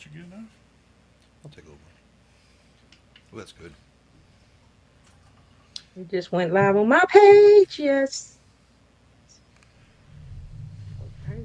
Did you get enough? I'll take over. Oh, that's good. We just went live on my page. Yes. Okay.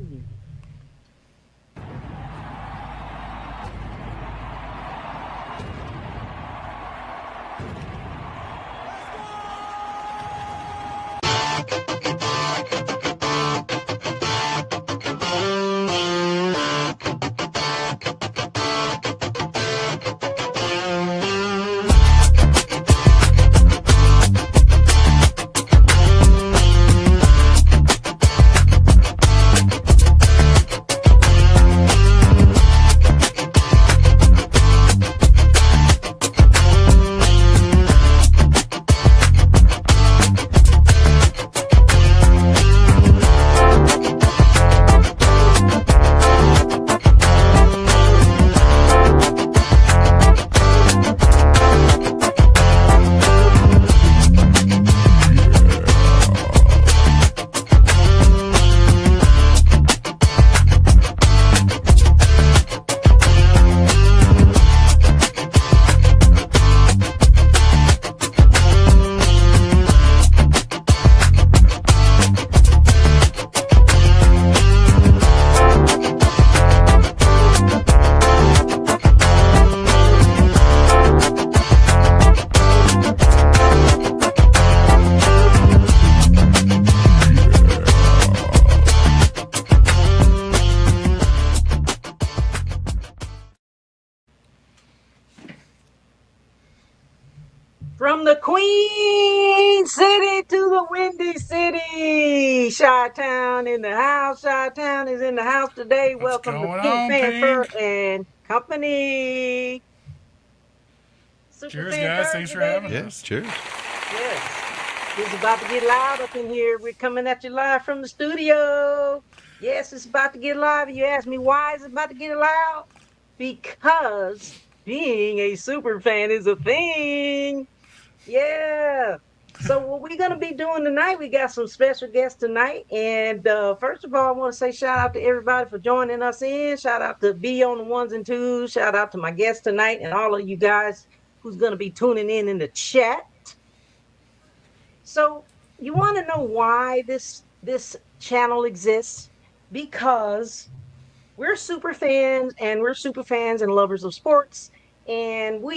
From the Queen City to the Windy City, Chi-Town in the house. Chi-Town is in the house today. What's Welcome to going Pink on, Fanfur Pink? and Company. Cheers, SUPERFAN guys. Thanks Thursday, for having baby. Yeah, us. cheers. Yes. It's about to get loud up in here. We're coming at you live from the studio. Yes, it's about to get live. You ask me why is it about to get loud? Because being a super fan is a thing. Yeah. So what we're gonna be doing tonight, we got some special guests tonight. And first of all, I want to say shout out to everybody for joining us in. Shout out to B on the ones and twos. Shout out to my guests tonight and all of you guys who's gonna be tuning in the chat. So you want to know why this channel exists? Because we're super fans and we're super fans and lovers of sports. And what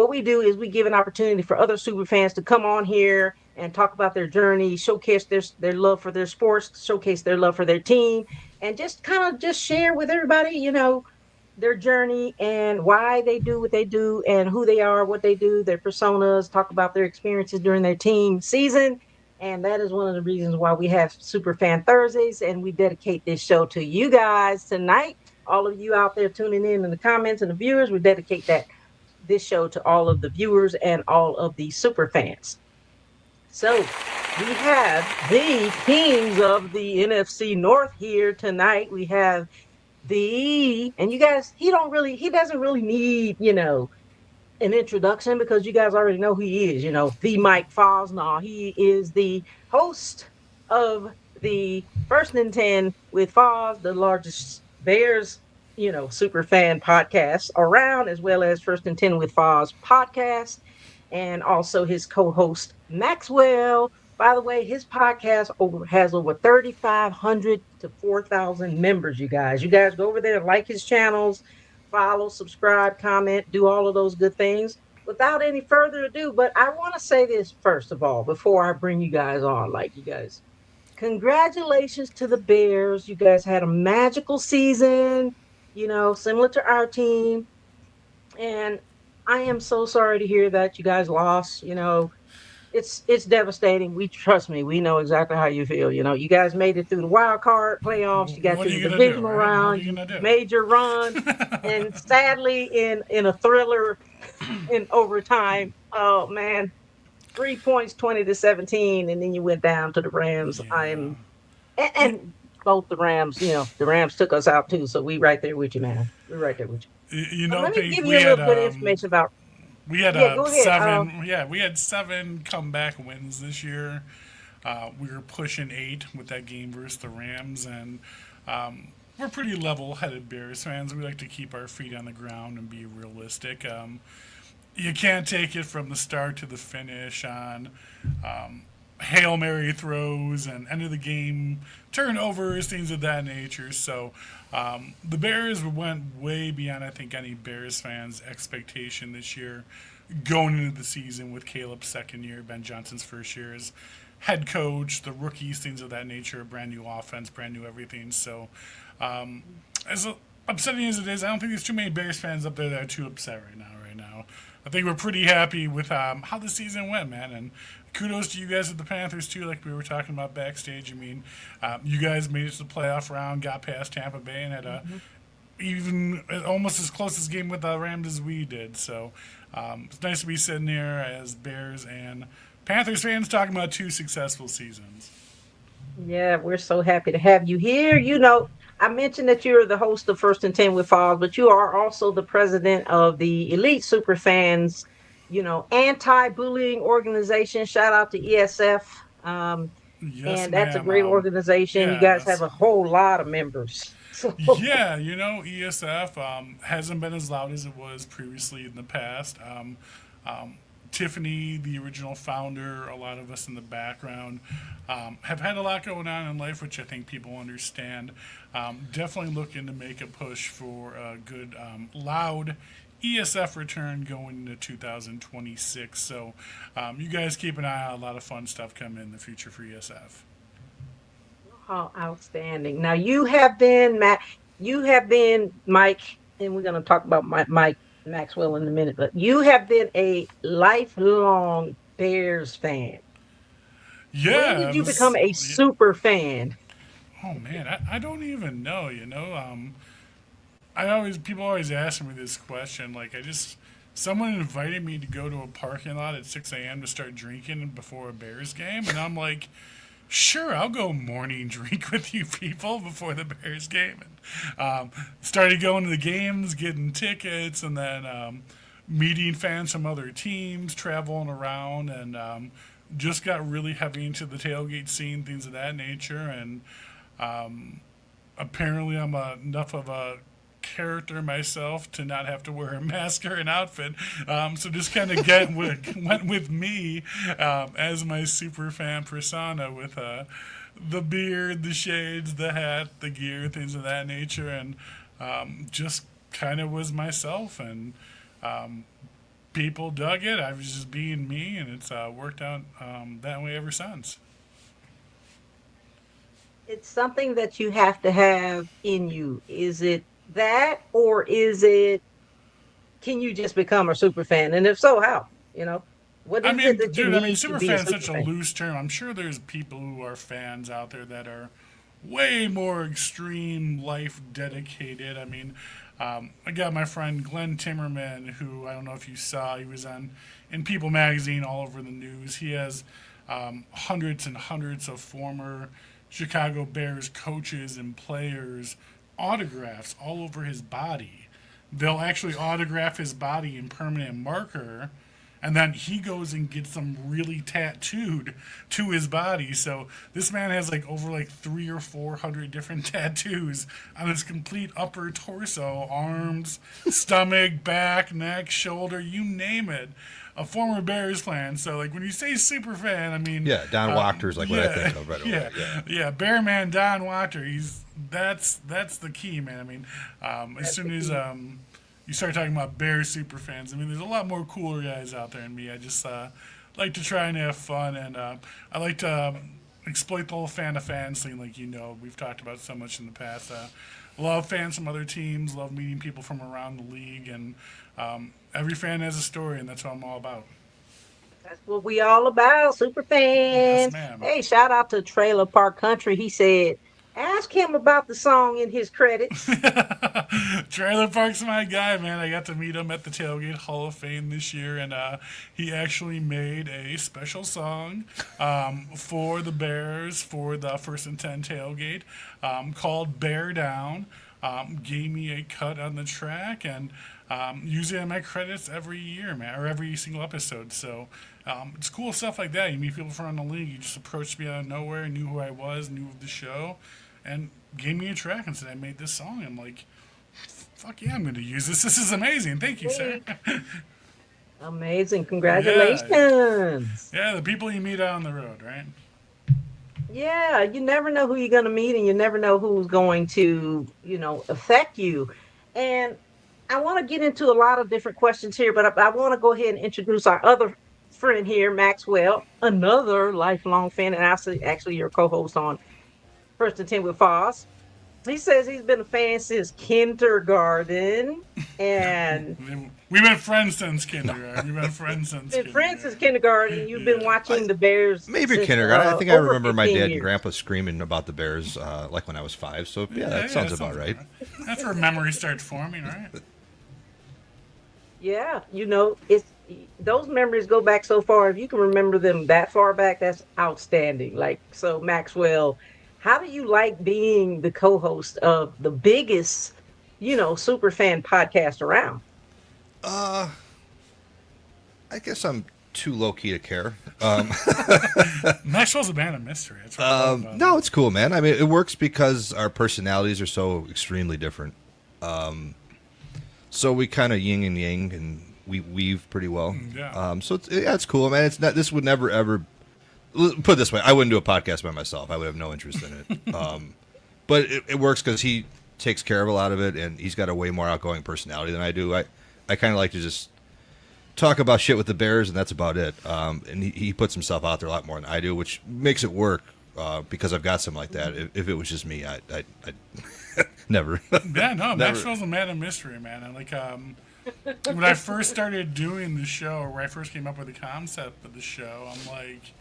we do is we give an opportunity for other super fans to come on here and talk about their journey, showcase their love for their sports, showcase their love for their team, and just kind of just share with everybody, their journey and why they do what they do and who they are, what they do, their personas, talk about their experiences during their team season. And that is one of the reasons why we have Super Fan Thursdays, and we dedicate this show to you guys tonight. All of you out there tuning in the comments and the viewers, we dedicate this show to all of the viewers and all of the super fans. So we have the kings of the NFC North here tonight. We have and you guys, he doesn't really need, an introduction because you guys already know who he is, the Mike Fosnaugh. He is the host of the First and 10 with Foz, the largest Bears, super fan podcast around, as well as First and 10 with Foz podcast, and also his co-host Maxwell. By the way, his podcast has over 3,500 to 4,000 members, you guys. You guys go over there and like his channels, follow, subscribe, comment, do all of those good things. Without any further ado, but I want to say this first of all, before I bring you guys on, congratulations to the Bears. You guys had a magical season, similar to our team. And I am so sorry to hear that you guys lost. It's devastating. Trust me, we know exactly how you feel. You guys made it through the wild card playoffs. You got What to are the you gonna do, divisional right? What are round. you You gonna do? made your run, and sadly, in a thriller in overtime. Oh man, 3 points, 20-17, and then you went down to the Rams. Yeah. And both the Rams. The Rams took us out too. So we right there with you, man. We're right there with you. You But know, let me Pink, give you a little bit of information about. we had Yeah, go ahead. seven. Yeah, we had 7 comeback wins this year. We were pushing 8 with that game versus the Rams, and we're pretty level-headed Bears fans. We like to keep our feet on the ground and be realistic. You can't take it from the start to the finish on Hail Mary throws and end of the game turnovers, things of that nature. So the Bears went way beyond, I think, any Bears fans' expectation this year going into the season with Caleb's second year, Ben Johnson's first year as head coach, the rookies, things of that nature, brand new offense, brand new everything. So as upsetting as it is, I don't think there's too many Bears fans up there that are too upset right now. I think we're pretty happy with how the season went, man. And kudos to you guys at the Panthers, too, like we were talking about backstage. I mean, you guys made it to the playoff round, got past Tampa Bay, and had a even almost as close as game with the Rams as we did. So it's nice to be sitting here as Bears and Panthers fans talking about two successful seasons. Yeah, we're so happy to have you here. You know, I mentioned that you're the host of First and 10 with Falls, but you are also the president of the Elite Superfans, anti-bullying organization. Shout out to ESF. Yes, And that's a ma'am. great organization. You guys have Yes. a whole lot of members. So, Yeah, ESF hasn't been as loud as it was previously in the past. Tiffany, the original founder, a lot of us in the background have had a lot going on in life, which I think people understand. Definitely looking to make a push for a good, loud ESF return going into 2026. So you guys keep an eye out. A lot of fun stuff coming in the future for ESF. oh, outstanding. Now you have been Matt, you have been Mike, and we're going to talk about Mike Maxwell in a minute, but you have been a lifelong Bears fan. When Yeah, did you become a super fan? oh man, I don't even know. I always people always ask me this question. Like someone invited me to go to a parking lot at 6 a.m. to start drinking before a Bears game, and I'm like, sure, I'll go morning drink with you people before the Bears game. And started going to the games, getting tickets, and then meeting fans from other teams, traveling around, and just got really heavy into the tailgate scene, things of that nature. And apparently, I'm enough of a character myself to not have to wear a mask or an outfit. So just kind of went with me as my super fan persona with the beard, the shades, the hat, the gear, things of that nature, and just kind of was myself. And people dug it. I was just being me, and it's worked out that way ever since. It's something that you have to have in you. Is it that, or can you just become a super fan? And if so, how? What I is it mean, that you dude, need to super be a fan is super such a fan? loose term. I'm sure there's people who are fans out there that are way more extreme, life dedicated. I mean, I got my friend Glenn Timmerman, who I don't know if you saw. He was in People magazine, all over the news. He has hundreds and hundreds of former Chicago Bears coaches and players autographs all over his body. They'll actually autograph his body in permanent marker, and then he goes and gets them really tattooed to his body. So this man has like over like 300 or 400 different tattoos on his complete upper torso, arms, stomach, back, neck, shoulder, you name it. A former Bears fan. So like when you say super fan, I mean Yeah, Don Wachter's like what I think of right away. yeah, yeah, Bearman Don Wachter. That's the key, man. I mean, as soon as you start talking about Bears super fans, I mean, there's a lot more cooler guys out there than me. I just like to try and have fun, and I like to exploit the whole fan to fan scene, like we've talked about so much in the past. Love fans from other teams, love meeting people from around the league, and every fan has a story, and that's what I'm all about. That's what we all about, super Yes, fans. ma'am. Hey, shout out to Trailer Park Country. He said, ask him about the song in his credits. Trailer Park's my guy, man. I got to meet him at the Tailgate Hall of Fame this year, and he actually made a special song for the Bears for the First and 10 tailgate called Bear Down. Gave me a cut on the track, and usually on my credits every year, man, or every single episode. So it's cool stuff like that. You meet people from around the league. You just approached me out of nowhere, knew who I was, knew of the show, and gave me a track and said, I made this song. I'm like, fuck yeah, I'm going to use this. This is amazing. Thank you, sir. Amazing. Congratulations. Yeah, the people you meet out on the road, right? Yeah, you never know who you're going to meet and you never know who's going to, affect you. And I want to get into a lot of different questions here, but I want to go ahead and introduce our other friend here, Maxwell, another lifelong fan, and actually your co-host on First and 10 with Foz. He says he's been a fan since kindergarten, and we've been friends since kindergarten. We've been friends since kindergarten. You've been watching the Bears. Maybe since, kindergarten. I think I remember my dad years. and grandpa screaming about the Bears like when I was 5. So that sounds about right. That's where memories start forming, right? Yeah, it's those memories go back so far. If you can remember them that far back, that's outstanding. Like, so Maxwell, how do you like being the co-host of the biggest, super fan podcast around? I guess I'm too low key to care. Maxwell's a man of mystery. No, it's cool, man. I mean, it works because our personalities are so extremely different. So we kind of yin and yang, and we weave pretty well. Yeah. So it's cool, man. It's not. This would never ever. Put it this way, I wouldn't do a podcast by myself. I would have no interest in it. But it works because he takes care of a lot of it, and he's got a way more outgoing personality than I do. I kind of like to just talk about shit with the Bears, and that's about it. And he puts himself out there a lot more than I do, which makes it work because I've got something like that. If it was just me, I'd never. Yeah, no, Maxwell's a man of mystery, man. And like, when I first started doing the show, or when I first came up with the concept of the show, I'm like,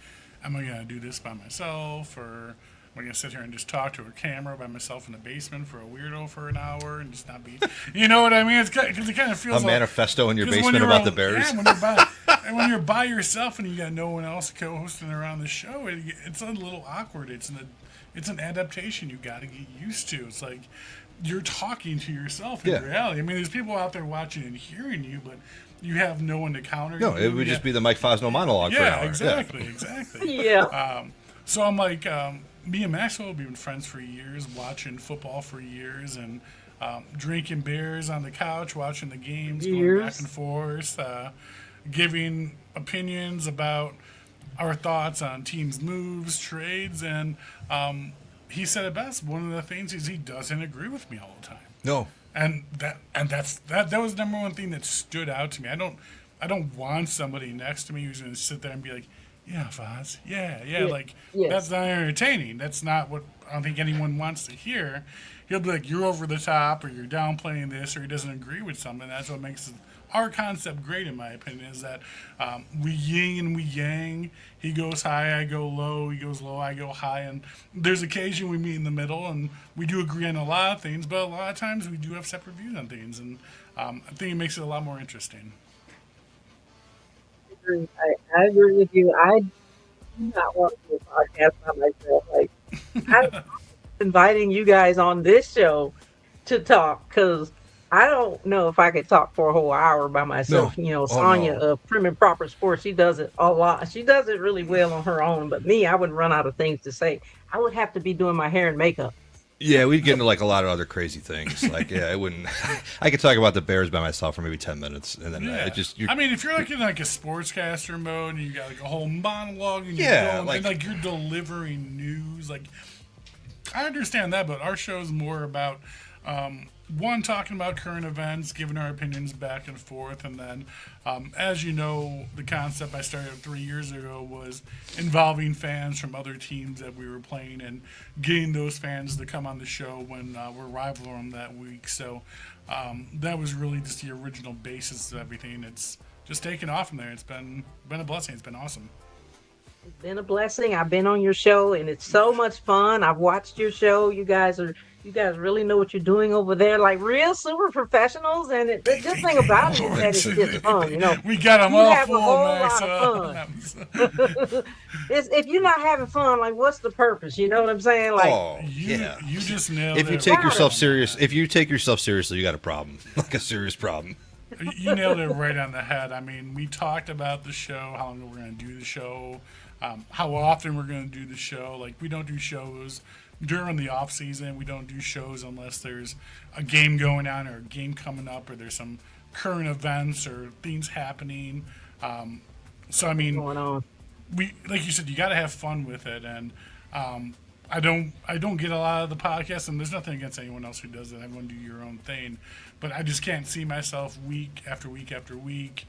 am I going to do this by myself, or am I going to sit here and just talk to a camera by myself in the basement for a weirdo for an hour and just not be, you know what I mean? It's because it kind of feels a manifesto in your 'cause basement about the Bears. Yeah, when you're by yourself and you got no one else co-hosting around the show, it's a little awkward. It's an adaptation you got to get used to. It's like you're talking to yourself in reality. I mean, there's people out there watching and hearing you, but you have no one to counter. No, it would just be the Mike Fosnaugh monologue for an hour. Exactly. Yeah. So I'm like, me and Maxwell have been friends for years, watching football for years, and drinking beers on the couch, watching the games, going back and forth, giving opinions about our thoughts on teams' moves, trades, and he said it best. One of the things is he doesn't agree with me all the time. No. And that was the number one thing that stood out to me. I don't want somebody next to me who's going to sit there and be like, yeah, Foz, yeah. Like, that's not entertaining. That's not what I don't think anyone wants to hear. He'll be like, you're over the top, or you're downplaying this, or he doesn't agree with something. That's what makes our concept great, in my opinion, is that we yin and we yang. He goes high, I go low. He goes low, I go high. And there's occasion we meet in the middle, and we do agree on a lot of things, but a lot of times we do have separate views on things. And I think it makes it a lot more interesting. I agree with you. I do not want to do a podcast by myself. Like, I'm inviting you guys on this show to talk, because I don't know if I could talk for a whole hour by myself. No. Sonya of Prim and Proper Sports, she does it a lot. She does it really well on her own. But me, I would run out of things to say. I would have to be doing my hair and makeup. Yeah, we'd get into like a lot of other crazy things. Like, it wouldn't. I could talk about the Bears by myself for maybe 10 minutes, and then it just. I mean, if you're like in like a sportscaster mode, and you got like a whole monologue, and and you're delivering news, like I understand that, but our show is more about one, talking about current events, giving our opinions back and forth, and then, as you know, the concept I started 3 years ago was involving fans from other teams that we were playing and getting those fans to come on the show when we're rivaling them that week. So that was really just the original basis of everything. It's just taken off from there. It's been a blessing. It's been awesome. It's been a blessing. I've been on your show, and it's so much fun. I've watched your show. You guys really know what you're doing over there, like real super professionals. And the good thing about it is that it's just fun. We got them all have full, a whole Max. lot of fun. If you're not having fun, like, what's the purpose? You know what I'm saying? Like, you just nailed it. If you take yourself seriously, you got a problem, like a serious problem. You nailed it right on the head. I mean, we talked about the show, how long we're going to do the show. how often we're going to do the show. Like, we don't do shows during the off season. We don't do shows unless there's a game going on or a game coming up or there's some current events or things happening. So I mean, Going on. we, like you said, you got to have fun with it. And I don't get a lot of the podcasts, and there's nothing against anyone else who does it. Everyone do your own thing, but I just can't see myself week after week after week,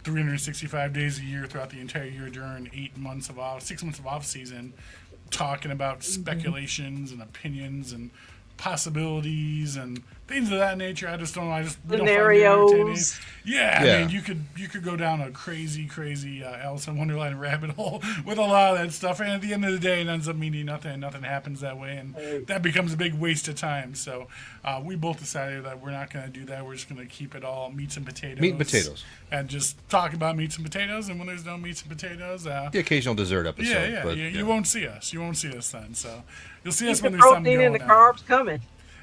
365 days a year throughout the entire year during 6 months of off season, talking about speculations and opinions and possibilities and things of that nature. I just don't. We don't find it entertaining. Scenarios. Yeah, Yeah. I mean, you could go down a crazy Alice in Wonderland rabbit hole with a lot of that stuff, and at the end of the day, it ends up meaning nothing. Nothing happens that way, and that becomes a big waste of time. So we both decided that we're not going to do that. We're just going to keep it all meats and potatoes. Meat and potatoes. And just talk about meats and potatoes. And when there's no meats and potatoes, The occasional dessert episode. yeah, but, you won't see us. You won't see us then. So you'll see us Keep when the there's something protein going and the on. carbs coming.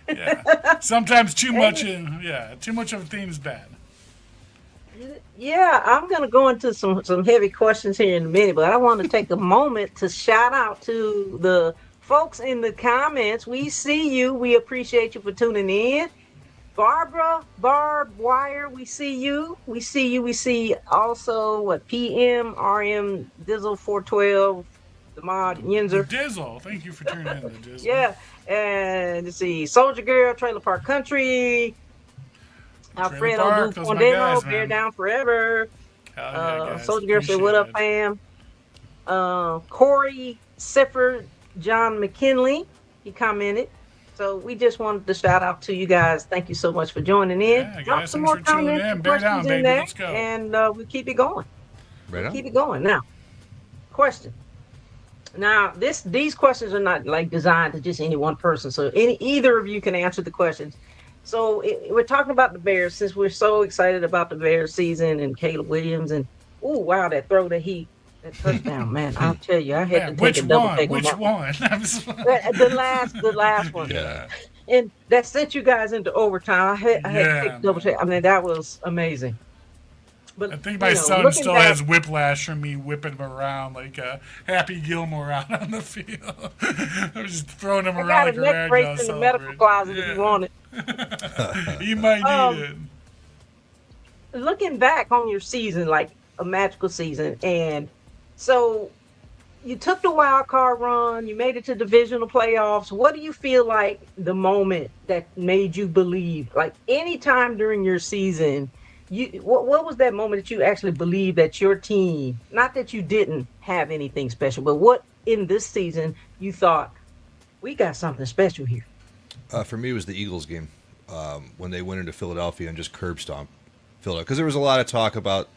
Yeah. Sometimes too much of a thing is bad. Yeah, I'm gonna go into some heavy questions here in a minute, but I want to take a moment to shout out to the folks in the comments. We see you. We appreciate you for tuning in. Barbara, Barb Wire, we see you. We see you. We see also what PM, RM, Dizzle 412, the mod Yinzer. Dizzle, thank you for tuning in to Dizzle. Yeah, and let's see, Soldier Girl, Trailer Park Country, Alfredo Park, Du those are my guys, Fondeno, Bear man. Down Forever. Hell yeah, guys. Soldier Girl said, "What up, Appreciate fam?" Corey Sifford, John McKinley, he commented. So we just wanted to shout out to you guys. Thank you so much for joining in. Yeah, Drop guys, some thanks more for tuning comments in. and Bear questions down, in baby. there, Let's go. and we keep it going. Right on. Keep it going. Now, question. Now, these questions are not like designed to just any one person, so either of you can answer the questions. So we're talking about the Bears since we're so excited about the Bears season and Caleb Williams and wow, that throw that touchdown, man! I'll tell you, I had to take a double take on Which that. one? The last one. Yeah. And that sent you guys into overtime. I had to take Yeah, a double take. I mean, that was amazing. But I think my son still has whiplash from me whipping him around like Happy Gilmore out on the field. I was just throwing him I around like got a a neck rag brace in the medical closet if you want it. He might need it. Looking back on your season, like a magical season, and so you took the wild card run, you made it to divisional playoffs. What do you feel like the moment that made you believe, like any time during your season, what was that moment that you actually believed that your team, not that you didn't have anything special, but what in this season you thought, we got something special here? For me, it was the Eagles game when they went into Philadelphia and just curb stomped Philadelphia. Because there was a lot of talk about,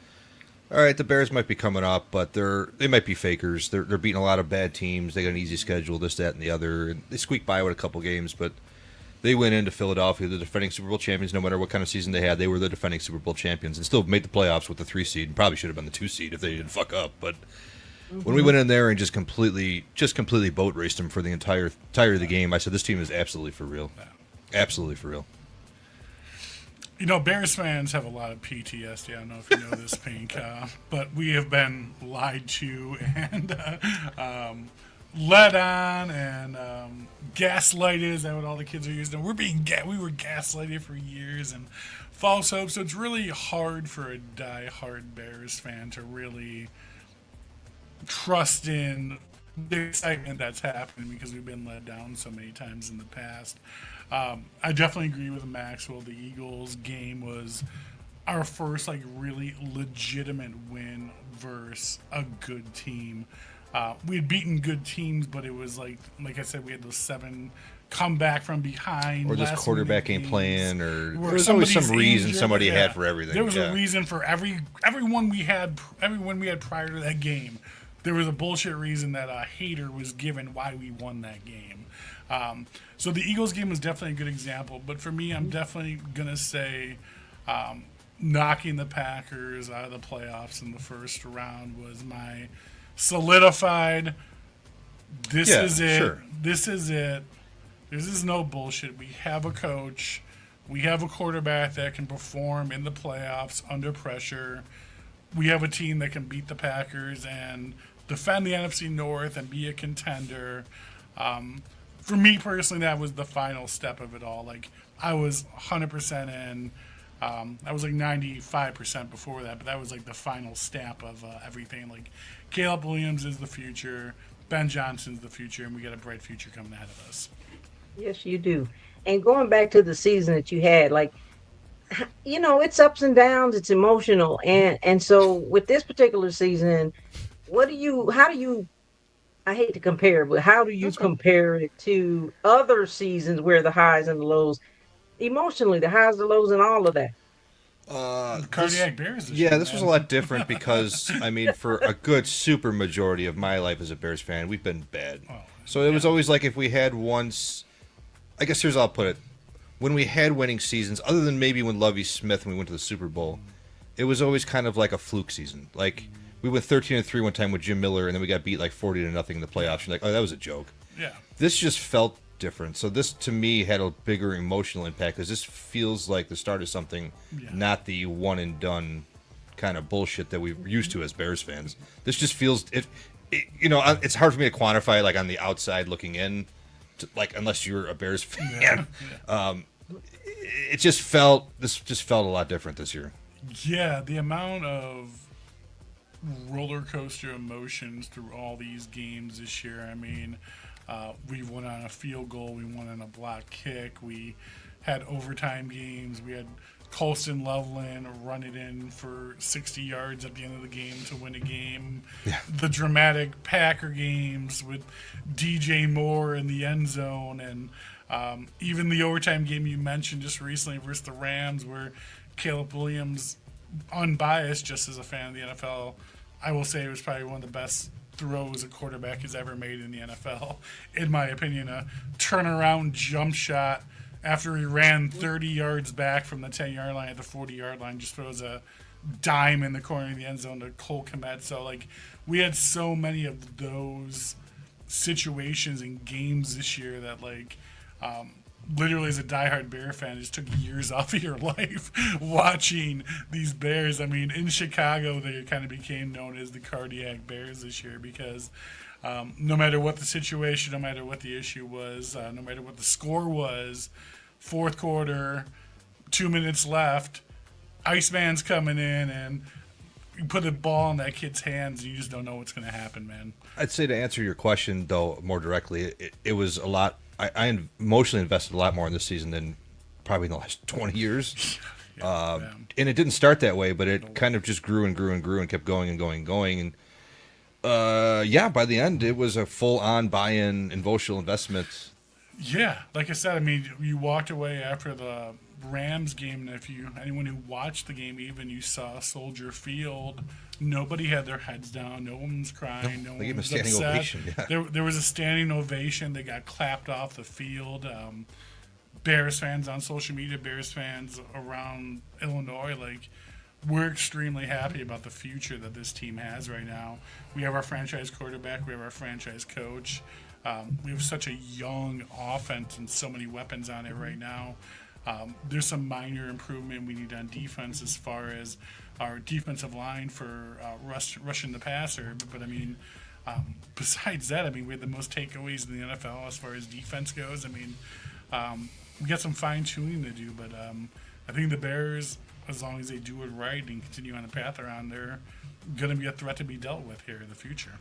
all right, the Bears might be coming up, but they might be fakers. They're beating a lot of bad teams. They got an easy schedule, this, that, and the other. And they squeaked by with a couple games, but they went into Philadelphia, the defending Super Bowl champions. No matter what kind of season they had, they were the defending Super Bowl champions and still made the playoffs with the 3 seed. And probably should have been the 2 seed if they didn't fuck up. But when we went in there and just completely boat raced them for the entire of the game, I said this team is absolutely for real, absolutely for real. You know, Bears fans have a lot of PTSD. I don't know if you know this, Pink, but we have been lied to and led on and gaslighted. Is that what all the kids are using? We were gaslighted for years and false hope. So it's really hard for a die-hard Bears fan to really trust in the excitement that's happening because we've been let down so many times in the past. I definitely agree with Maxwell. The Eagles game was our first really legitimate win versus a good team. We had beaten good teams, but it was like I said, we had those 7 come back from behind. Or this last quarterback minute ain't playing, or games where there's always some somebody's reason injured. somebody Yeah. had for everything. There was Yeah. a reason for everyone we had prior to that game. There was a bullshit reason that a hater was given why we won that game. So the Eagles game was definitely a good example. But for me, I'm definitely going to say knocking the Packers out of the playoffs in the first round was my solidified, this is it. Sure. This is it. This is no bullshit. We have a coach. We have a quarterback that can perform in the playoffs under pressure. We have a team that can beat the Packers and defend the NFC North and be a contender. For me personally, that was the final step of it all. Like, I was 100% in. I was like 95% before that, but that was like the final stamp of everything. Like, Caleb Williams is the future, Ben Johnson's the future, and we got a bright future coming ahead of us. Yes, you do. And going back to the season that you had, like, it's ups and downs, it's emotional. And so with this particular season, how do you I hate to compare, but how do you That's fine. compare it to other seasons where the highs and the lows, emotionally, the highs, the lows, and all of that? Cardiac Bears. Yeah, this was a lot different because, I mean, for a good super majority of my life as a Bears fan, we've been bad. So it was always like if we had once, I guess here's how I'll put it. When we had winning seasons, other than maybe when Lovie Smith, when we went to the Super Bowl, it was always kind of like a fluke season. Like, we went 13-3 one time with Jim Miller, and then we got beat like 40-0 in the playoffs. You're like, oh, that was a joke. Yeah. This just felt different. So this, to me, had a bigger emotional impact because this feels like the start of something, not the one and done kind of bullshit that we're used to as Bears fans. This just feels it's hard for me to quantify like on the outside looking in, like unless you're a Bears fan. This just felt a lot different this year. Yeah, the amount of roller coaster emotions through all these games this year. I mean, we won on a field goal, we won on a block kick, we had overtime games, we had Colston Loveland run it in for 60 yards at the end of the game to win a game. Yeah. The dramatic Packer games with DJ Moore in the end zone, and even the overtime game you mentioned just recently versus the Rams, where Caleb Williams, unbiased just as a fan of the NFL, I will say it was probably one of the best throws a quarterback has ever made in the NFL. In my opinion, a turnaround jump shot after he ran 30 yards back from the 10-yard line at the 40-yard line, just throws a dime in the corner of the end zone to Cole Kmet. So, like, we had so many of those situations and games this year that, like, literally as a diehard Bear fan, it just took years off of your life watching these Bears. I mean, in Chicago, they kind of became known as the Cardiac Bears this year because no matter what the situation, no matter what the issue was, no matter what the score was, fourth quarter, 2 minutes left, Iceman's coming in and you put a ball in that kid's hands and you just don't know what's going to happen, man. I'd say to answer your question, though, more directly, it was a lot. I emotionally invested a lot more in this season than probably in the last 20 years. And it didn't start that way, but it kind of just grew and grew and grew and kept going and going and going. And, by the end, it was a full-on buy-in emotional investment. Yeah, like I said, I mean, you walked away after the Rams game, and if anyone who watched the game, even you saw Soldier Field, nobody had their heads down, no one was crying, no one was upset. Ovation, yeah. There was a standing ovation. They got clapped off the field. Bears fans on social media, Bears fans around Illinois, like, we're extremely happy about the future that this team has right now. We have our franchise quarterback, we have our franchise coach. We have such a young offense and so many weapons on it right now. There's some minor improvement we need on defense as far as our defensive line for rushing the passer. But I mean, besides that, I mean, we had the most takeaways in the NFL as far as defense goes. I mean, we got some fine-tuning to do, but I think the Bears, as long as they do it right and continue on the path they're on, they're going to be a threat to be dealt with here in the future.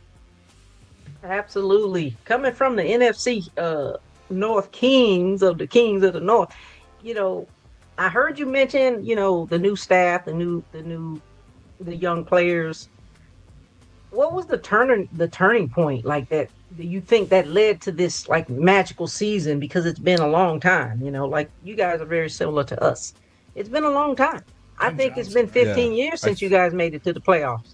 Absolutely. Coming from the NFC North Kings of the North, I heard you mention, the new staff, the young players. What was the turning point like that? Do you think that led to this like magical season? Because it's been a long time, like you guys are very similar to us. It's been a long time. I think it's been 15 years since you guys made it to the playoffs.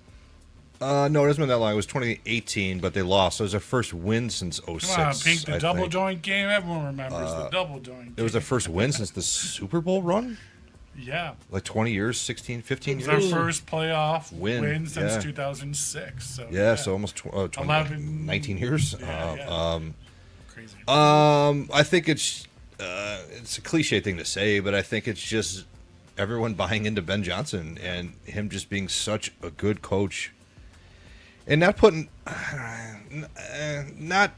No, it hasn't been that long. It was 2018, but they lost. So it was their first win since 06. Come on, Pink, the double joint game. Everyone remembers the double joint. It was their first win since the Super Bowl run? Yeah. Like 20 years, 16, 15 It years? was our first playoff win since yeah. 2006. So so almost 20, 19 years. Crazy. I think it's a cliche thing to say, but I think it's just everyone buying into Ben Johnson and him just being such a good coach. and not putting, not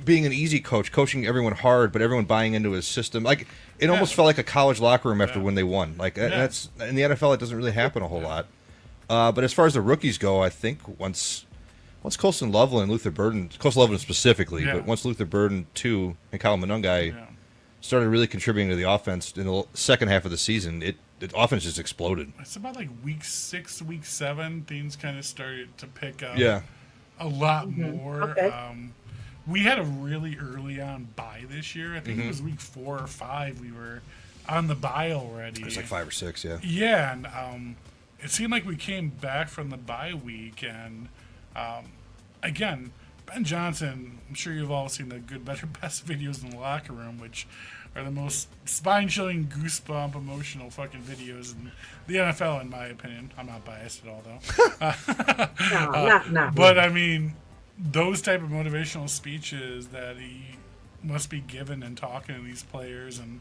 being an easy coach, coaching everyone hard, but everyone buying into his system. Like it almost felt like a college locker room after when they won. Like that's in the NFL, it doesn't really happen a whole lot. But as far as the rookies go, I think once Colson Loveland and Luther Burden, Colson Loveland specifically, but once Luther Burden too and Kyle Monungai started really contributing to the offense in the second half of the season, the offense just exploded. It's about like week 6, week 7, things kind of started to pick up. A lot more. Okay. We had a really early on bye this year. I think it was week 4 or 5. We were on the bye already. It was like 5 or 6, yeah. Yeah, and it seemed like we came back from the bye week, and again, Ben Johnson, I'm sure you've all seen the good, better, best videos in the locker room, which are the most spine-chilling, goosebump, emotional fucking videos in the NFL, in my opinion. I'm not biased at all, though. No. But, I mean, those type of motivational speeches that he must be given and talking to these players, and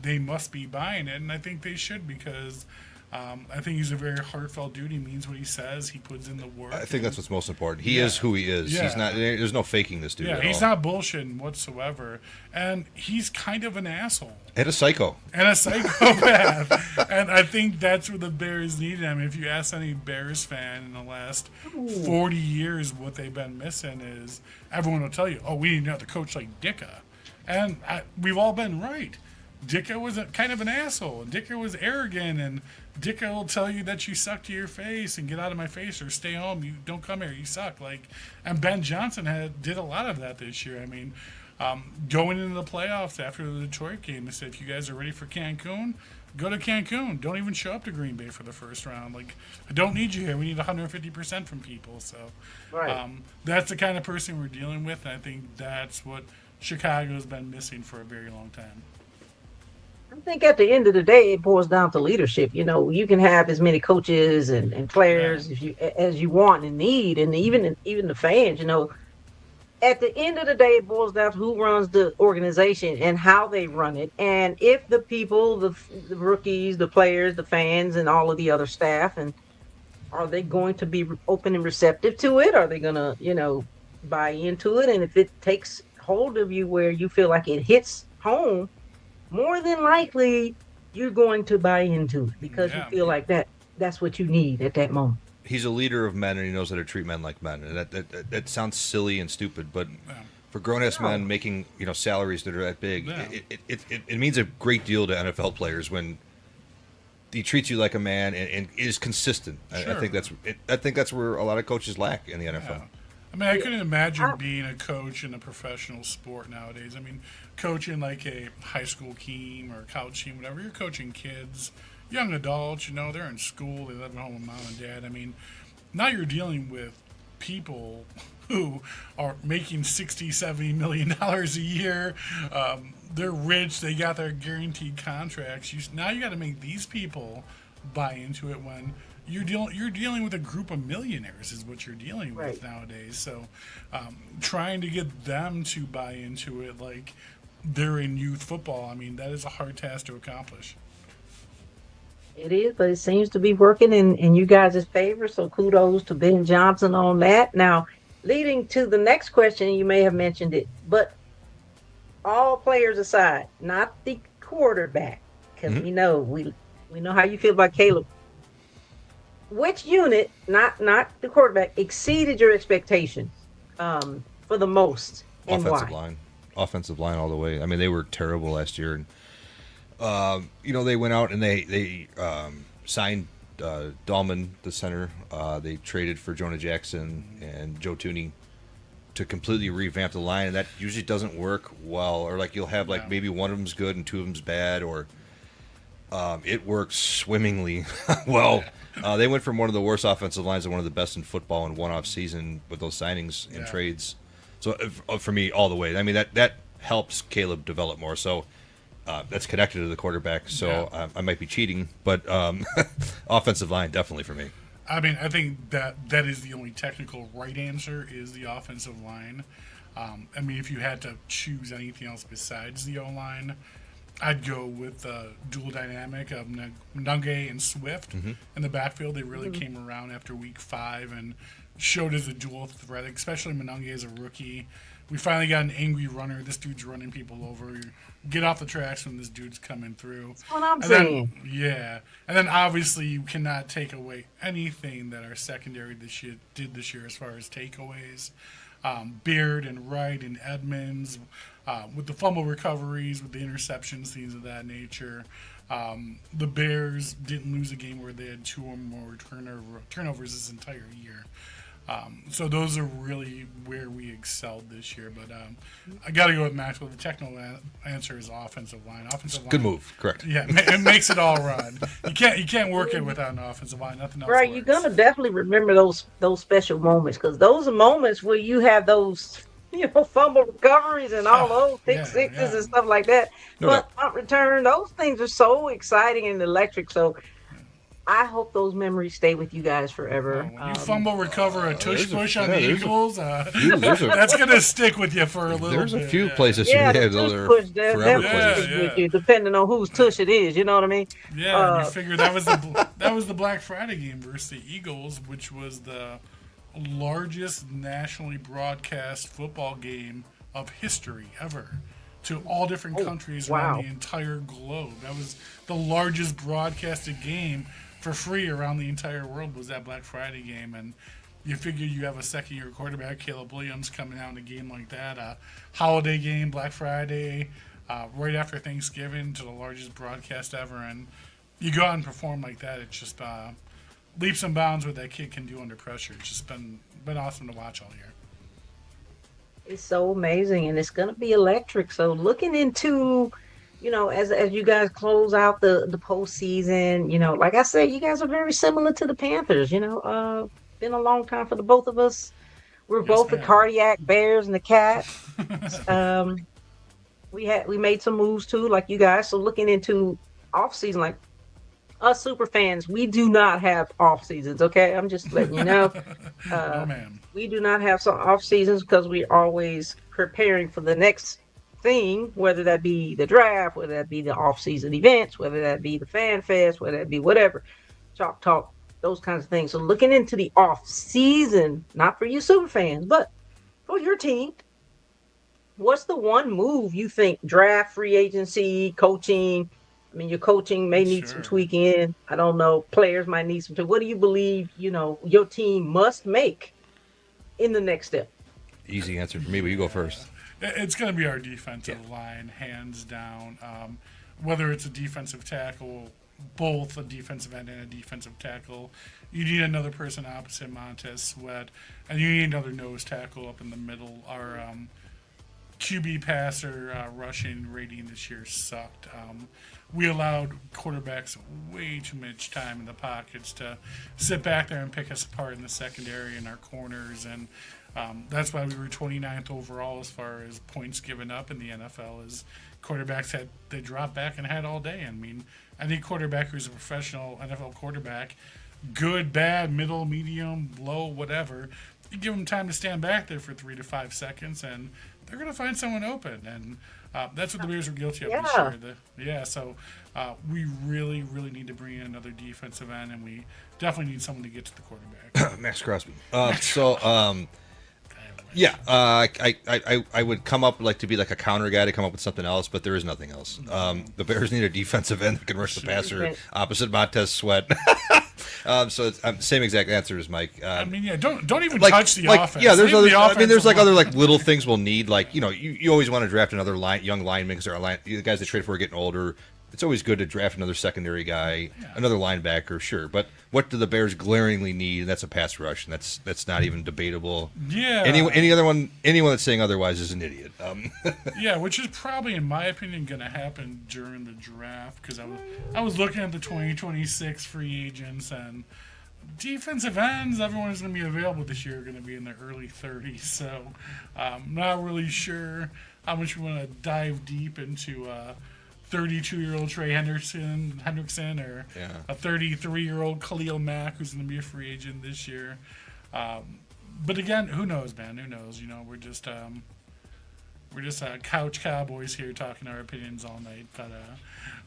they must be buying it, and I think they should, because I think he's a very heartfelt dude. He means what he says. He puts in the work. I think that's what's most important. He is who he is. He's not. There's no faking this dude. Yeah, at he's all. not bullshitting whatsoever, and he's kind of an asshole And a psycho. and a psychopath. And I think that's where the Bears needed him. If you ask any Bears fan in the last 40 years what they've been missing is, everyone will tell you, "Oh, we need another coach like Dicka," and we've all been right. Dicka was kind of an asshole, and Dicka was arrogant, and Dicka will tell you that you suck to your face and get out of my face or stay home. You don't come here. You suck. And Ben Johnson did a lot of that this year. I mean, going into the playoffs after the Detroit game, they said, if you guys are ready for Cancun, go to Cancun. Don't even show up to Green Bay for the first round. I don't need you here. We need 150% from people. So that's the kind of person we're dealing with, and I think that's what Chicago's been missing for a very long time. I think at the end of the day, it boils down to leadership. You know, you can have as many coaches and players as you want and need, and even the fans. You know, at the end of the day, it boils down to who runs the organization and how they run it, and if the people, the rookies, the players, the fans, and all of the other staff, and are they going to be open and receptive to it? Are they going to, buy into it? And if it takes hold of you where you feel like it hits home, more than likely, you're going to buy into it because you feel like that's what you need at that moment. He's a leader of men, and he knows how to treat men like men. And that sounds silly and stupid, but for grown-ass men making salaries that are that big, it means a great deal to NFL players when he treats you like a man and is consistent. Sure. I think that's where a lot of coaches lack in the NFL. Yeah. I mean, I couldn't imagine being a coach in a professional sport nowadays. I mean, coaching like a high school team or a college team, whatever. You're coaching kids, young adults, they're in school, they live at home with mom and dad. I mean, now you're dealing with people who are making $60, $70 million a year. They're rich. They got their guaranteed contracts. Now you got to make these people buy into it when you're dealing with a group of millionaires is what you're dealing with nowadays. So trying to get them to buy into it like they're in youth football, I mean, that is a hard task to accomplish. It is, but it seems to be working in you guys' favor. So kudos to Ben Johnson on that. Now, leading to the next question, you may have mentioned it, but all players aside, not the quarterback, because we know how you feel about Caleb. Which unit, not the quarterback, exceeded your expectations for the most, and why? Offensive line all the way. I mean, they were terrible last year, and they went out and they signed Dahlman, the center. They traded for Jonah Jackson and Joe Tooney to completely revamp the line, and that usually doesn't work well. Or you'll have maybe one of them's good and two of them's bad, or it works swimmingly well. They went from one of the worst offensive lines to one of the best in football in one off season with those signings and trades. So for me, all the way. I mean, that helps Caleb develop more. So that's connected to the quarterback. So I might be cheating, but offensive line definitely for me. I mean, I think that is the only technical right answer is the offensive line. I mean, if you had to choose anything else besides the O-line, I'd go with the dual dynamic of Nunge and Swift in the backfield. They really came around after week 5 and showed as a dual threat, especially Monange as a rookie. We finally got an angry runner. This dude's running people over. Get off the tracks when this dude's coming through. That's what I'm saying. And then obviously you cannot take away anything that our secondary did this year as far as takeaways. Beard and Wright and Edmonds, with the fumble recoveries, with the interceptions, things of that nature. The Bears didn't lose a game where they had 2 or more turnovers this entire year. So those are really where we excelled this year. But I got to go with Maxwell. The technical answer is offensive line. Good move. Correct. Yeah, it makes it all run. You can't work it without an offensive line. Nothing else Right, works. you're gonna definitely remember those special moments because those are moments where you have those fumble recoveries and all those pick sixes and stuff like that. But punt return, those things are so exciting and electric. So I hope those memories stay with you guys forever. When you fumble recover a tush push on the Eagles, that's going to stick with you for a little bit. There's a few places those are push forever places. with you, depending on whose tush it is. You know what I mean? Yeah, you figure that was the Black Friday game versus the Eagles, which was the largest nationally broadcast football game of history ever to all different countries around the entire globe. That was the largest broadcasted game for free around the entire world was that Black Friday game. And you figure you have a second-year quarterback, Caleb Williams, coming out in a game like that, a holiday game, Black Friday, right after Thanksgiving to the largest broadcast ever. And you go out and perform like that, it's just leaps and bounds what that kid can do under pressure. It's just been awesome to watch all year. It's so amazing, and it's going to be electric. So looking into, as you guys close out the postseason, like I said, you guys are very similar to the Panthers. Been a long time for the both of us. We're both the cardiac bears and the cat. We made some moves too, like you guys. So looking into off season, like us super fans, we do not have off seasons. Okay, I'm just letting you know. No, ma'am. We do not have some off seasons because we're always preparing for the next thing, whether that be the draft, whether that be the off season events, whether that be the fan fest, whether that be whatever, chalk talk, those kinds of things. So looking into the off season, not for you super fans, but for your team, what's the one move you think draft, free agency, coaching? I mean, your coaching may need some tweaking. I don't know. Players might need some. What do you believe, your team must make in the next step? Easy answer for me, but you go first. It's going to be our defensive line, hands down. Whether it's a defensive tackle, both a defensive end and a defensive tackle, you need another person opposite Montez Sweat, and you need another nose tackle up in the middle. Our QB passer rushing rating this year sucked. We allowed quarterbacks way too much time in the pockets to sit back there and pick us apart in the secondary and our corners. And that's why we were 29th overall as far as points given up in the NFL, is quarterbacks they dropped back and had all day. I mean, any quarterback who's a professional NFL quarterback, good, bad, middle, medium, low, whatever, you give them time to stand back there for 3 to 5 seconds, and they're going to find someone open. And that's what the Bears were guilty of this year. So we really, really need to bring in another defensive end, and we definitely need someone to get to the quarterback. Max Crosby. I would come up to be like a counter guy to come up with something else, but there is nothing else. The Bears need a defensive end that can rush the passer opposite Montez Sweat. So it's same exact answer as Mike. Don't even touch the offense. Yeah, there's other. There's other little things we'll need. You always want to draft another young lineman because the guys they trade for are getting older. It's always good to draft another secondary guy, another linebacker, sure. But what do the Bears glaringly need? And that's a pass rush, and that's not even debatable. Yeah. Anyone that's saying otherwise is an idiot. Which is probably, in my opinion, going to happen during the draft, because I was looking at the 2026 free agents, and defensive ends, everyone who's going to be available this year are going to be in their early 30s. So I'm not really sure how much we want to dive deep into 32-year-old Trey Hendrickson or a 33-year-old Khalil Mack who's going to be a free agent this year. But again, who knows, man? Who knows? We're just couch cowboys here talking our opinions all night. But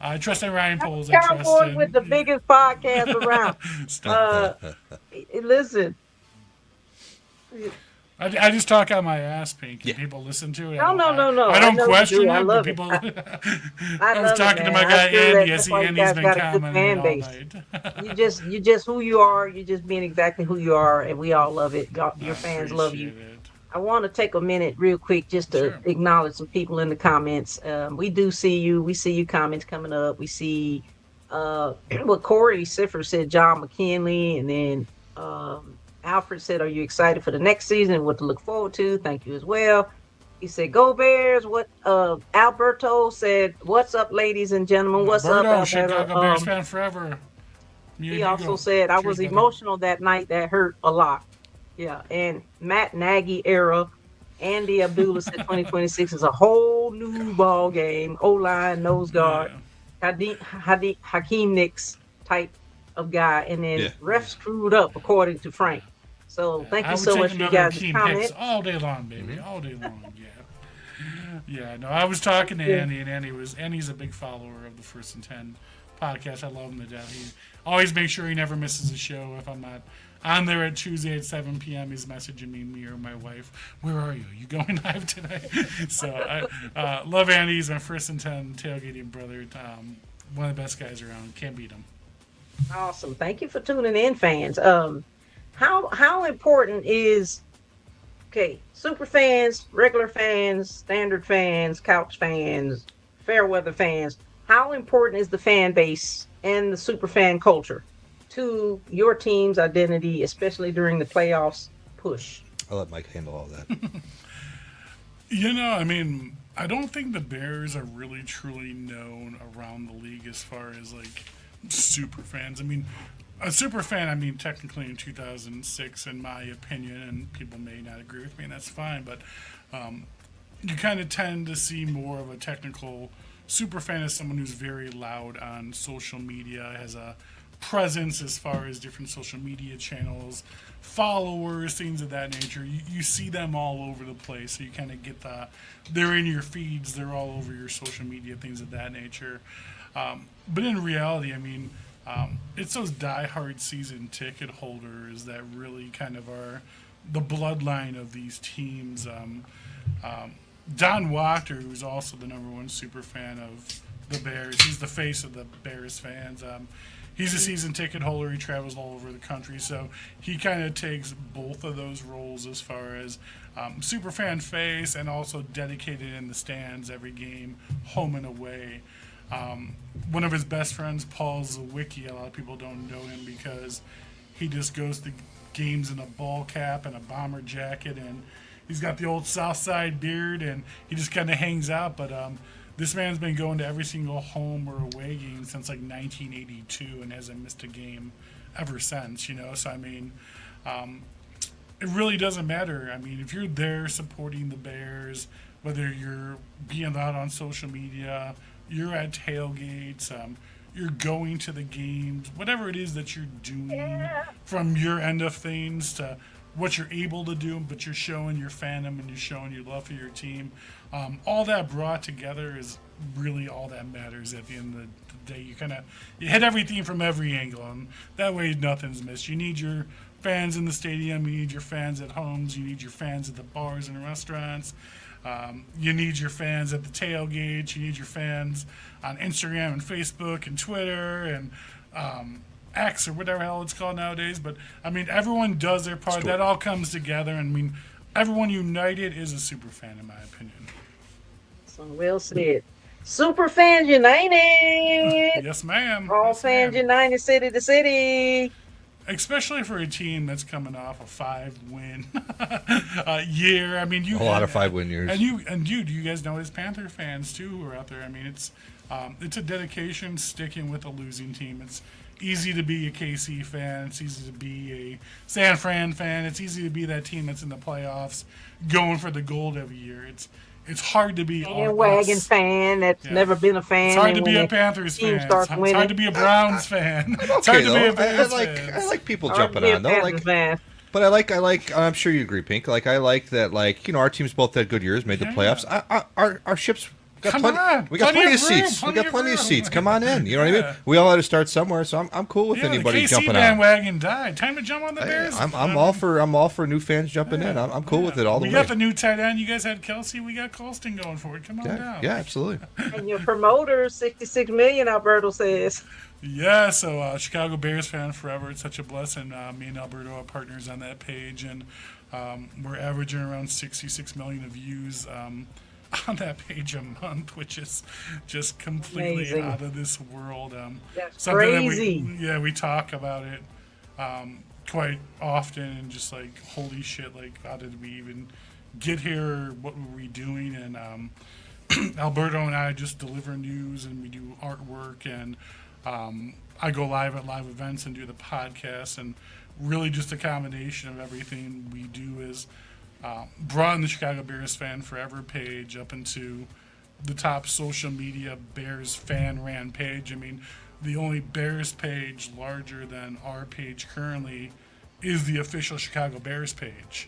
I trust in Ryan Poles. Cowboys with the biggest podcast around. Listen, I just talk on my ass, Pink, and people listen to it. No. I don't know question you do. I it, but love people. I was love talking it, to man. my guy I feel Andy. I that's see why you Andy's guys been got a good commenting fan all base. night. You just who you are. You just being exactly who you are, and we all love it. Your fans love you. It. I want to take a minute, real quick, just to Sure. acknowledge some people in the comments. We do see you. We see you comments coming up. We see what Corey Siffer said, John McKinley, and then Alfred said, "Are you excited for the next season? What to look forward to?" Thank you as well. He said, "Go Bears." What Alberto said, "What's up, ladies and gentlemen? What's up, Alberto, Alberto?" Chicago Bears fan forever. He also said, "I was emotional that night. That hurt a lot." Yeah, and Matt Nagy era. Andy Abdullah said 2026 is a whole new ball game. O-line, nose guard, Hakeem Nicks type of guy, and then ref screwed up according to Frank. So thank you so much for you guys' comments. All day long, baby, all day long. Yeah. No, I was talking to Andy, and Andy's a big follower of the First and 10 podcast. I love him to death. He always makes sure he never misses a show. If I'm not on there at Tuesday at 7 p.m., he's messaging me or my wife, "Where are you? You going live today?" So I love Andy. He's my First and 10 tailgating brother. One of the best guys around. Can't beat him. Awesome. Thank you for tuning in, fans. How important is super fans, regular fans, standard fans, couch fans, fair weather fans? How important is the fan base and the super fan culture to your team's identity, especially during the playoffs push? I'll let Mike handle all that. I don't think the Bears are really truly known around the league as far as like super fans. A super fan, technically in 2006, in my opinion, and people may not agree with me, and that's fine, but you kind of tend to see more of a technical super fan as someone who's very loud on social media, has a presence as far as different social media channels, followers, things of that nature. You see them all over the place, so you kind of get they're in your feeds, they're all over your social media, things of that nature. But in reality, it's those diehard season ticket holders that really kind of are the bloodline of these teams. Don Wachter, who's also the #1 super fan of the Bears, he's the face of the Bears fans. He's a season ticket holder. He travels all over the country, so he kind of takes both of those roles as far as super fan face and also dedicated in the stands every game, home and away. One of his best friends, Paul Zawicki, a lot of people don't know him because he just goes to games in a ball cap and a bomber jacket, and he's got the old South Side beard, and he just kind of hangs out. But this man's been going to every single home or away game since like 1982 and hasn't missed a game ever since, So, it really doesn't matter. If you're there supporting the Bears, whether you're being out on social media, you're at tailgates, you're going to the games, whatever it is that you're doing from your end of things to what you're able to do, but you're showing your fandom and you're showing your love for your team. All that brought together is really all that matters at the end of the day. You hit everything from every angle, and that way nothing's missed. You need your fans in the stadium, you need your fans at homes, you need your fans at the bars and restaurants. You need your fans at the tailgates. You need your fans on Instagram and Facebook and Twitter and X or whatever hell it's called nowadays. But, everyone does their part. That all comes together. And, everyone united is a super fan, in my opinion. So well said. Super fans united. Yes, ma'am. All fans united, city to city. Especially for a team that's coming off a 5-win year. A lot of 5-win years. And you guys know as Panther fans too who are out there. It's a dedication sticking with a losing team. It's easy to be a KC fan. It's easy to be a San Fran fan. It's easy to be that team that's in the playoffs, going for the gold every year. It's hard to be a wagon fan that's never been a fan. It's hard to be a Panthers fan. It's hard to be a Browns fan. It's hard to be a Bears fan. I like people jumping on though. But I like. I'm sure you agree, Pink. I like that. Our teams both had good years, made the playoffs. Our ships We got Come plenty, on. we got Plenty plenty of of room, seats. We plenty got of plenty of room. seats. Come on in. You know what I Yeah. mean? We all had to start somewhere, so I'm cool with Yeah, anybody the KC jumping on. bandwagon died. Time to jump on the Hey, Bears. I'm all for new fans jumping in. I'm cool with it all the We way. got the new tight end. You guys had Kelsey. We got Colston going for it. Come on yeah, down. yeah, absolutely. And your promoter, 66 million, Alberto says. Yeah, so Chicago Bears fan forever. It's such a blessing. Me and Alberto are partners on that page, and we're averaging around 66 million views on that page a month, which is just completely Amazing. out of this world. That's Something crazy. we talk about it quite often, and just like, holy shit, like, how did we even get here? What were we doing? And Alberto and I just deliver news, and we do artwork, and I go live at live events and do the podcast, and really just a combination of everything we do is brought the Chicago Bears Fan Forever page up into the top social media Bears fan ran page. I mean, the only Bears page larger than our page currently is the official Chicago Bears page,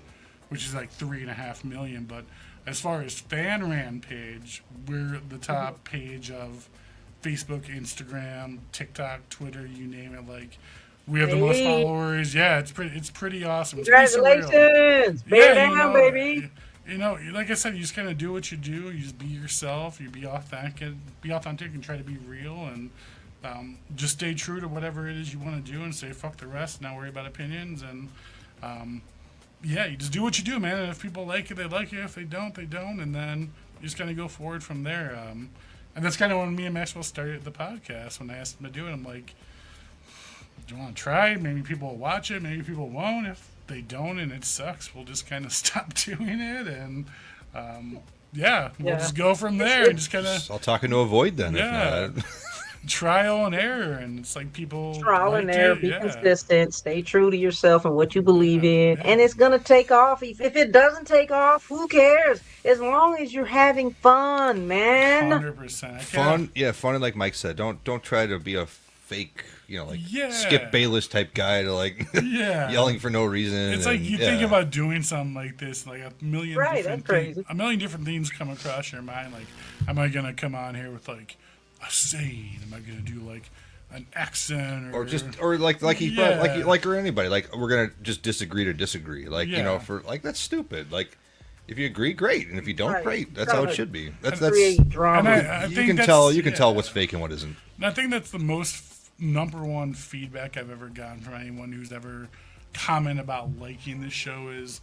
which is like 3.5 million. But as far as fan ran page, we're the top page of Facebook, Instagram, TikTok, Twitter, you name it. Like, we have the most Hey. followers. Yeah, it's pretty awesome. It's pretty surreal. Congratulations. Bear down, you know, baby. You know, like I said, you just kind of do what you do. You just be yourself. You be authentic, and try to be real, and just stay true to whatever it is you want to do, and say fuck the rest. Not worry about opinions, and yeah, you just do what you do, man. And if people like it, they like you. If they don't, they don't, and then you just kind of go forward from there. And that's kind of when me and Maxwell started the podcast. When I asked him to do it, I'm like, do you want to try? Maybe people will watch it. Maybe people won't. If they don't and it sucks, we'll just kind of stop doing it. And we'll just go from there and just kind of I'll talk into a void then. Yeah. If not. trial and error. And it's like people Trial and liked error, it, be yeah. consistent, stay true to yourself and what you believe in, yeah. and it's gonna take off. If it doesn't take off, who cares? As long as you're having fun, man. 100%. Fun, yeah, fun. And like Mike said, don't try to be a fake, Yeah. Skip Bayless type guy to Yeah. yelling for no reason. It's like and- you yeah. think about doing something like this, like a million Right, different that's crazy. a million different things come across your mind. Like, am I gonna come on here with like a saying? Am I gonna do like an accent or like he Yeah. or anybody, like we're gonna just disagree to disagree, Yeah. for like that's stupid. Like if you agree, great, and if you don't, Right. great. That's how it should be. That's Create drama. And I you think can that's- tell you can yeah. tell what's fake and what isn't. And I think that's the most number one feedback I've ever gotten from anyone who's ever commented about liking the show is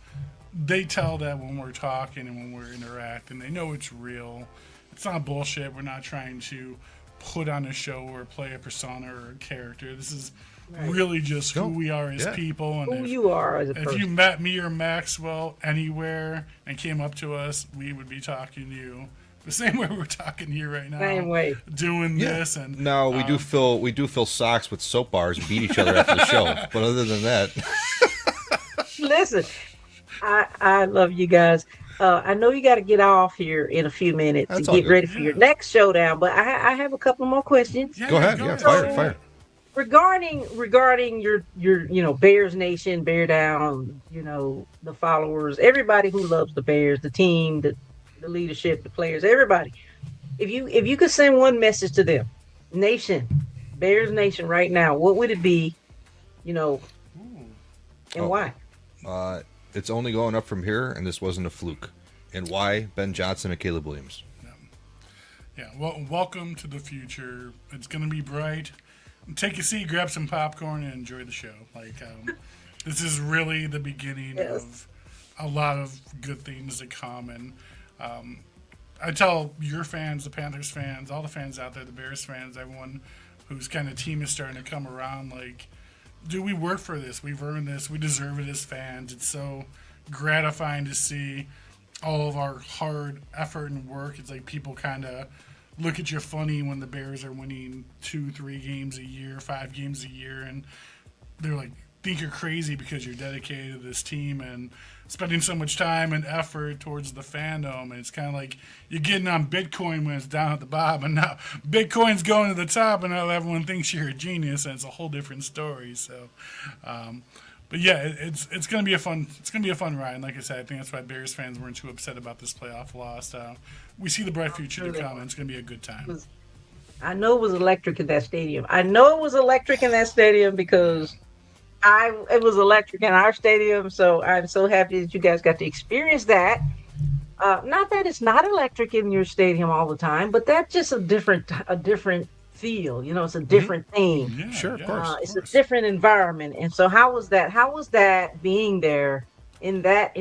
they tell that when we're talking and when we're interacting, they know it's real. It's not bullshit. We're not trying to put on a show or play a persona or a character. This is really just who we are as people. And Who if, you are as a if person. you met me or Maxwell anywhere and came up to us, we would be talking to you the same way we're talking to you right now. Same way. Doing this and No, we do fill socks with soap bars and beat each other after the show. But other than that, Listen, I love you guys. I know you got to get off here in a few minutes That's to all get good. ready for your next showdown, but I have a couple more questions. Yeah, go ahead. Yeah, fire. Regarding your Bears Nation, Bear Down, the followers, everybody who loves the Bears, the team, the leadership, the players, everybody. If you could send one message to them, Nation, Bears Nation, right now, what would it be? And why? It's only going up from here, and this wasn't a fluke. And why Ben Johnson and Caleb Williams? Yeah, well, welcome to the future. It's going to be bright. Take a seat, grab some popcorn, and enjoy the show. Like, this is really the beginning of a lot of good things to come. And I tell your fans, the Panthers fans, all the fans out there, the Bears fans, everyone whose kind of team is starting to come around, like, dude, we work for this. We've earned this. We deserve it as fans. It's so gratifying to see all of our hard effort and work. It's like people kind of look at you funny when the Bears are winning 2-3 games a year, 5 games a year, and they're like, think you're crazy because you're dedicated to this team and spending so much time and effort towards the fandom. And it's kind of like you're getting on Bitcoin when it's down at the bottom, and now Bitcoin's going to the top, and now everyone thinks you're a genius, and it's a whole different story. So But yeah, it's gonna be a fun ride. And like I said, I think that's why Bears fans weren't too upset about this playoff loss. We see the bright future to come, and it's gonna be a good time. I know it was electric in that stadium. I know it was electric in that stadium because it was electric in our stadium. So I'm so happy that you guys got to experience that. Not that it's not electric in your stadium all the time, but that's just a different feel. It's a different theme. Yeah, Sure, of course. It's a different environment. And so how was that? How was that being there in that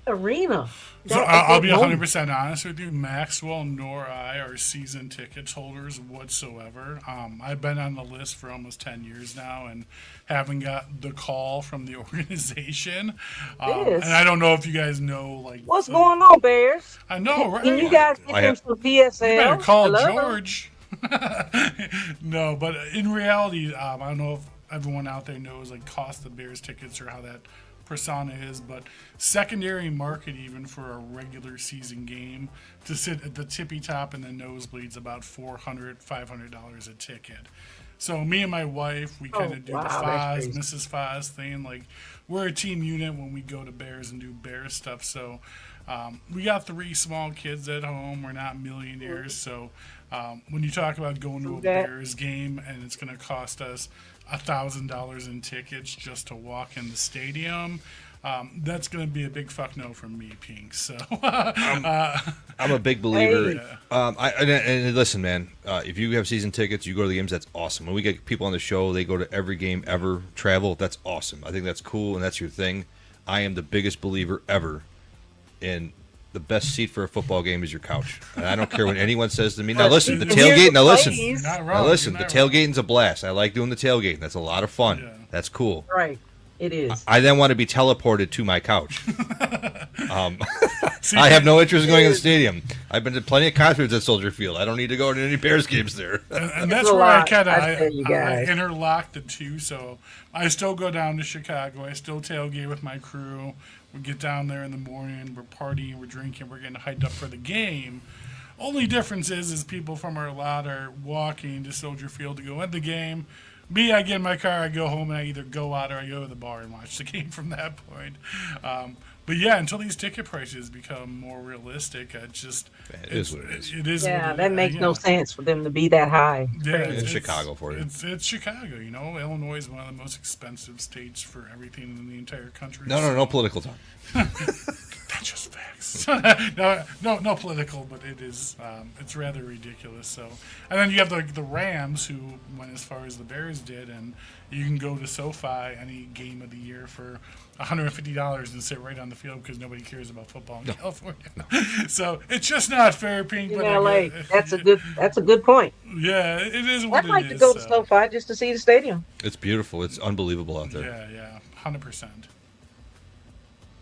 arena? So I'll be 100% honest with you. Maxwell nor I are season ticket holders whatsoever. I've been on the list for almost 10 years now and haven't got the call from the organization. And I don't know if you guys know, what's going on, Bears? I know, right? Can you guys get them some PSL? You better call George. No, but in reality, I don't know if everyone out there knows cost of Bears tickets or how that persona is, but secondary market even for a regular season game to sit at the tippy top and the nosebleeds about $400-$500 a ticket. So me and my wife, we kind of do the Foz, Mrs. Foz thing. We're a team unit when we go to Bears and do Bears stuff. So we got 3 small kids at home. We're not millionaires. So when you talk about going to a Bears game and it's going to cost us $1,000 in tickets just to walk in the stadium, that's going to be a big fuck no from me, Pink. So I'm a big believer. And listen, man, if you have season tickets, you go to the games. That's awesome. When we get people on the show, they go to every game ever, travel. That's awesome. I think that's cool, and that's your thing. I am the biggest believer ever in the best seat for a football game is your couch. And I don't care what anyone says to me. Now listen, the tailgate. Now listen, the tailgating's a blast. I like doing the tailgating. That's a lot of fun. Yeah. That's cool. Right. It is. I then want to be teleported to my couch. I have no interest in going to the stadium. I've been to plenty of concerts at Soldier Field. I don't need to go to any Bears games there. And that's where I kind of I interlock the two. So I still go down to Chicago. I still tailgate with my crew. We get down there in the morning. We're partying. We're drinking. We're getting hyped up for the game. Only difference is people from our lot are walking to Soldier Field to go at the game. Me, I get in my car, I go home, and I either go out or I go to the bar and watch the game from that point. But yeah, until these ticket prices become more realistic, it is what it is. It is. Yeah, that makes no sense for them to be that high. Yeah, it's Chicago for you. It's Chicago. Illinois is one of the most expensive states for everything in the entire country. No political talk. That's just facts. no political, but it is. It's rather ridiculous. So, and then you have the Rams, who went as far as the Bears did, and you can go to SoFi any game of the year for $150 and sit right on the field because nobody cares about football in California. No. So it's just not fair, Pink. In LA, that's a good point. Yeah, it is what it is. I'd like to go to SoFi just to see the stadium. It's beautiful. It's unbelievable out there. Yeah, 100%.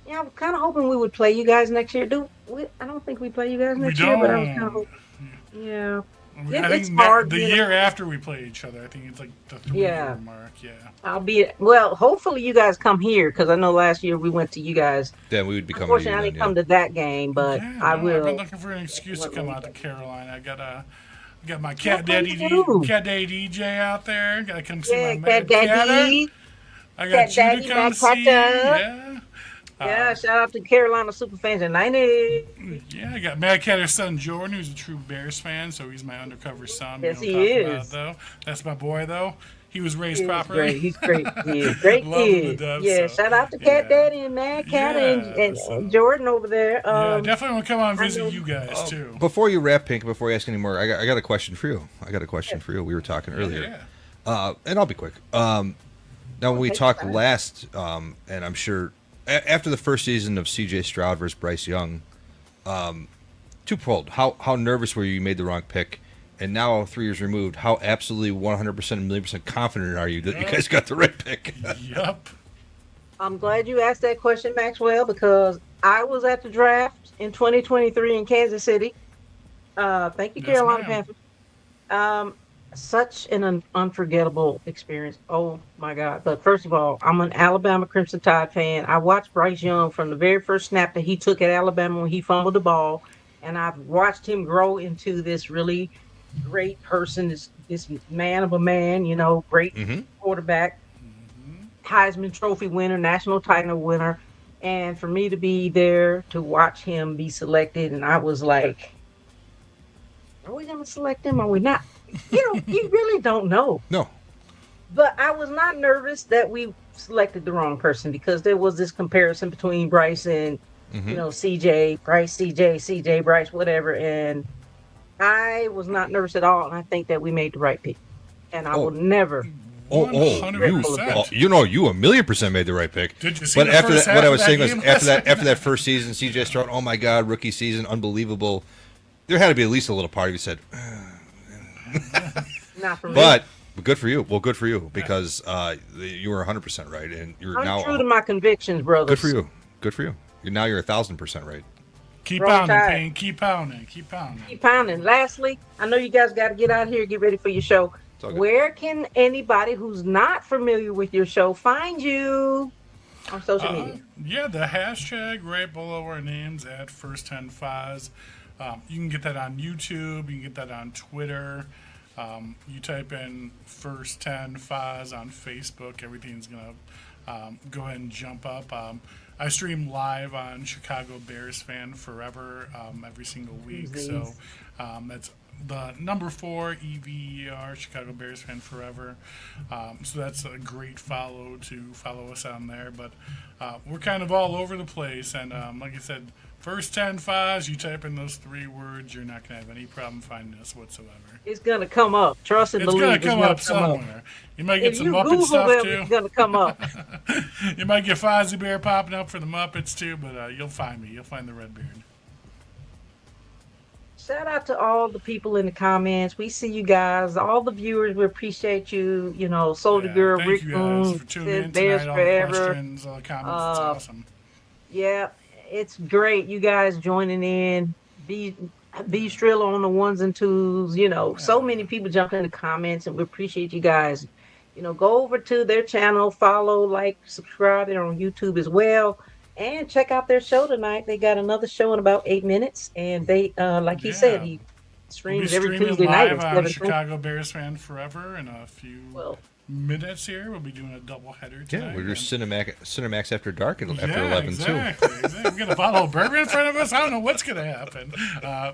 Yeah, I was kind of hoping we would play you guys next year. I don't think we play you guys next year, but I was kind of hoping. Yeah. I think hard, the year after we play each other, I think it's like the 3-year mark. Yeah. Hopefully you guys come here because I know last year we went to you guys. Yeah, we would be coming. Unfortunately, I didn't come to that game, but I will. I've been looking for an excuse to come out to Carolina. I got my cat daddy DJ out there. Got to come see my cat daddy. I got you to come see. Yeah. Yeah, shout out to Carolina Superfans United. Yeah, I got Mad Catter's son Jordan, who's a true Bears fan, so he's my undercover son. Yes, he is. That's my boy, though. He was raised properly. He's great. He is great kid. Shout out to Cat Daddy and Mad Cat and Jordan over there. Definitely want to come out and visit you guys too. Before you wrap, Pink, before you ask any more, I got a question for you. We were talking earlier, and I'll be quick. Now, when we talked last, and I'm sure. After the first season of CJ Stroud versus Bryce Young, twofold. How nervous were you made the wrong pick? And now, 3 years removed, how absolutely 100% and 1,000,000% confident are you that you guys got the right pick? Yep. I'm glad you asked that question, Maxwell, because I was at the draft in 2023 in Kansas City. Thank you, Carolina Panthers. Such an unforgettable experience. Oh my God. But first of all, I'm an Alabama Crimson Tide fan. I watched Bryce Young from the very first snap that he took at Alabama when he fumbled the ball. And I've watched him grow into this really great person, this man of a man, great quarterback. Heisman Trophy winner, national title winner, and for me to be there to watch him be selected, and I was like, "Are we going to select him? Are we not?" You really don't know. No. But I was not nervous that we selected the wrong person because there was this comparison between Bryce and CJ, Bryce, CJ, Bryce, whatever, and I was not nervous at all, and I think that we made the right pick, and I will never. You 100%. you 1,000,000% made the right pick. Did you see But the after first that, half what I of was that saying was game after that first season, CJ Stroud, oh my God, rookie season, unbelievable. There had to be at least a little part of you said, Not for me. but good for you. Well, good for you because you were 100% right, and you're I'm now true to my convictions, brother. good for you. Good for you. You're 1,000% right. Keep Roll pounding, Tide. Pink. Keep pounding. Keep pounding. Keep pounding. Lastly, I know you guys got to get out here, get ready for your show. all good. Where can anybody who's not familiar with your show find you on social media? Yeah, the hashtag right below our names at First 10 Fives. You can get that on YouTube. You can get that on Twitter. You type in First 10 Fives on Facebook. Everything's going to go ahead and jump up. I stream live on Chicago Bears Fan Forever every single week. So that's the number 4 EVER, Chicago Bears Fan Forever. So that's a great follow us on there. But we're kind of all over the place. And like I said, First 10 Fives, you type in those 3 words, you're not going to have any problem finding us whatsoever. It's going to come up. Trust and It's believe. going to come up somewhere. You might get If some you Muppet Google stuff them, too. it's going to come up. You might get Fozzie Bear popping up for the Muppets too, but you'll find me. You'll find the Redbeard. Shout out to all the people in the comments. We see you guys, all the viewers. We appreciate you. Soldier Girl, thank Rick you guys Boone, for tuning in said Bears tonight. All the Forever. questions, all the comments. It's awesome. Yeah, it's great. You guys joining in. Be Strilla on the ones and twos. So many people jump in the comments, and we appreciate you guys. Go over to their channel, follow, like, subscribe. They're on YouTube as well. And check out their show tonight. They got another show in about 8 minutes. And they, like he said, he streams every Tuesday night at live on 7:20. Chicago Bears Fan Forever in a few minutes here. We'll be doing a double header tonight. Yeah, we're just Cinemax after dark and after yeah, 11 exactly. We got a bottle of bourbon in front of us. I don't know what's going to happen.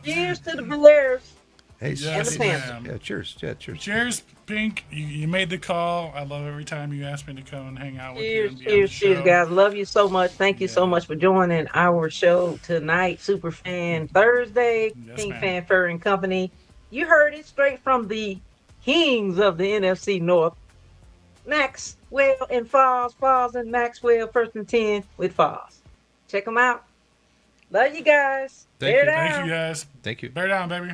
Cheers to the Bears. Hey, Yes, and the Panthers. ma'am. yeah, cheers. Yeah, cheers. Cheers, Pink. You made the call. I love every time you ask me to come and hang out with you. Cheers, And be on the cheers, show. guys. Love you so much. Thank you so much for joining our show tonight, Superfan Thursday, Yes, Pink ma'am. Fanfur and Company. You heard it straight from the kings of the NFC North, Maxwell and Foz and Maxwell, First and 10 with Foz. Check them out. Love you guys. Thank Bear you. down. Thank you, guys. Thank you. Bear down, baby.